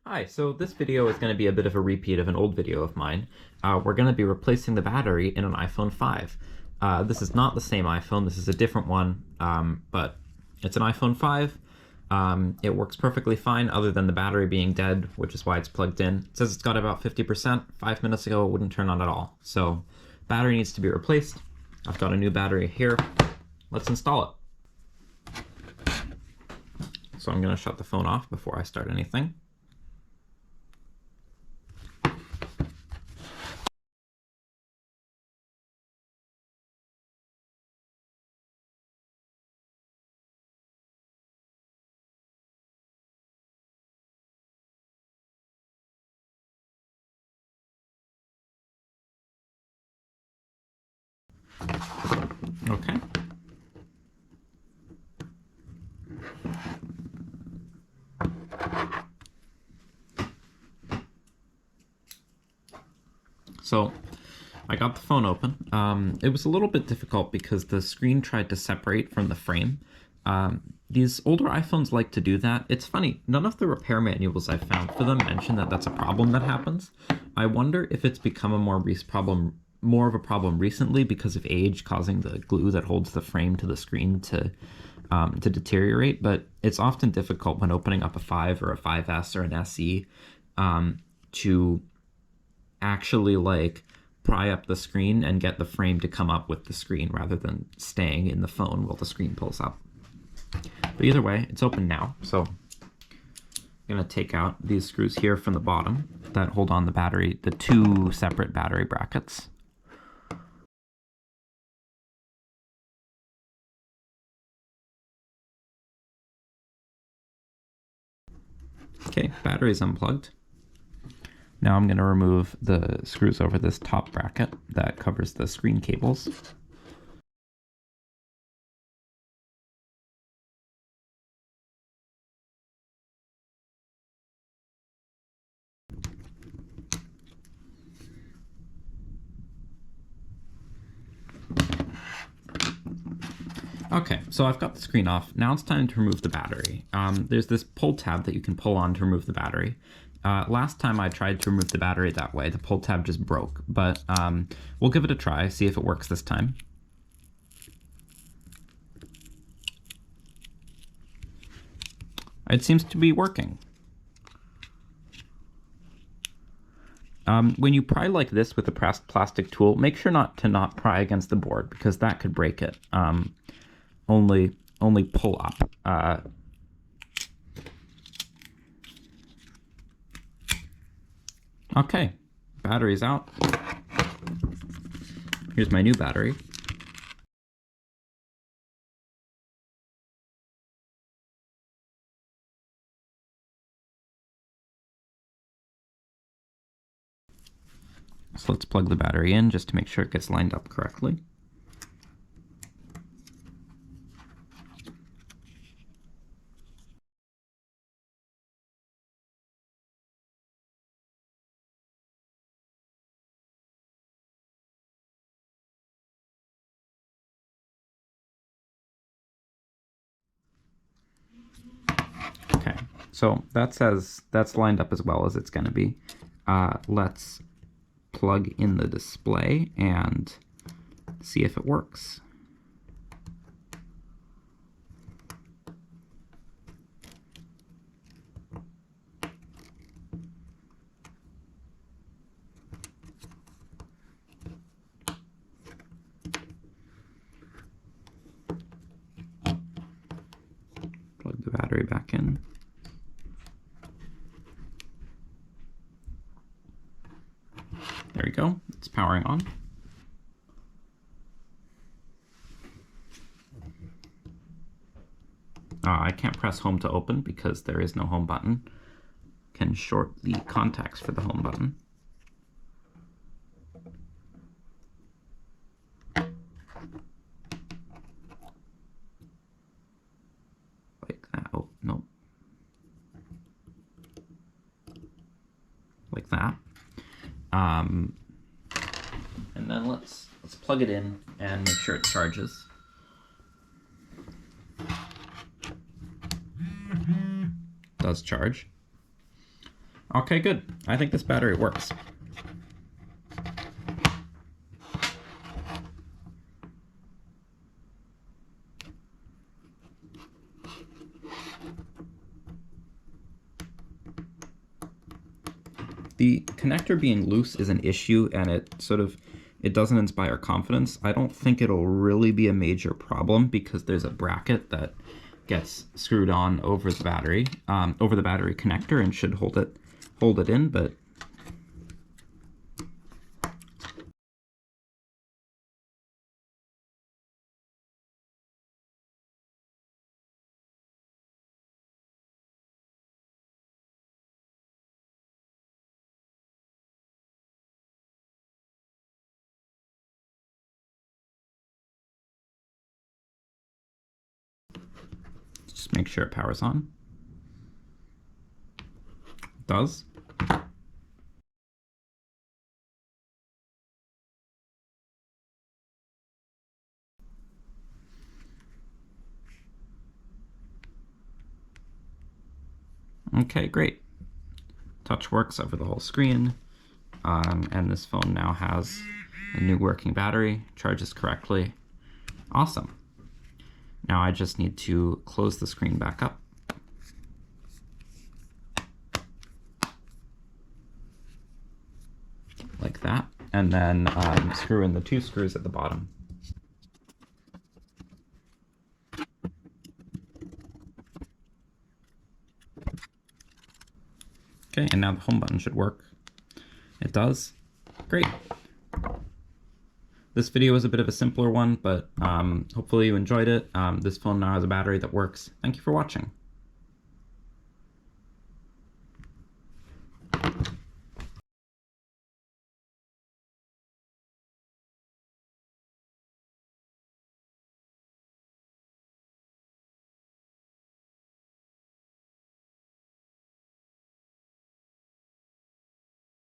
Hi, so this video is going to be a bit of a repeat of an old video of mine. We're going to be replacing the battery in an iPhone 5. This is not the same iPhone, this is a different one, but it's an iPhone 5. It works perfectly fine other than the battery being dead, which is why it's plugged in. It says it's got about 50%. 5 minutes ago, it wouldn't turn on at all. So battery needs to be replaced. I've got a new battery here. Let's install it. So I'm going to shut the phone off before I start anything. Okay. So I got the phone open. It was a little bit difficult because the screen tried to separate from the frame. These older iPhones like to do that. It's funny, none of the repair manuals I've found for them mention that that's a problem that happens. I wonder if it's become a more of a problem recently because of age causing the glue that holds the frame to the screen to deteriorate, but it's often difficult when opening up a 5 or a 5S or an SE to actually like pry up the screen and get the frame to come up with the screen rather than staying in the phone while the screen pulls up. But either way, it's open now, so I'm gonna take out these screws here from the bottom that hold on the battery, the two separate battery brackets. Okay, battery's unplugged. Now I'm going to remove the screws over this top bracket that covers the screen cables. Okay, so I've got the screen off. Now it's time to remove the battery. There's this pull tab that you can pull on to remove the battery. Last time I tried to remove the battery that way, the pull tab just broke, but we'll give it a try, see if it works this time. It seems to be working. When you pry like this with a plastic tool, make sure not pry against the board because that could break it. Only pull up. Okay, battery's out. Here's my new battery. So let's plug the battery in just to make sure it gets lined up correctly. Okay, so that's lined up as well as it's going to be. Let's plug in the display and see if it works. Plug the battery back in. There we go, it's powering on. I can't press home to open because there is no home button. Can short the contacts for the home button. Like that. Oh, no. Like that. And then let's plug it in and make sure it charges. Does charge. Okay, good. I think this battery works. The connector being loose is an issue, and it doesn't inspire confidence. I don't think it'll really be a major problem because there's a bracket that gets screwed on over the battery connector, and should hold it in. But just make sure it powers on. It does. Okay, great. Touch works over the whole screen, and this phone now has a new working battery, charges correctly. Awesome. Now I just need to close the screen back up. Like that, and then screw in the 2 screws at the bottom. Okay, and now the home button should work. It does. Great. This video was a bit of a simpler one, but hopefully you enjoyed it. This phone now has a battery that works. Thank you for watching.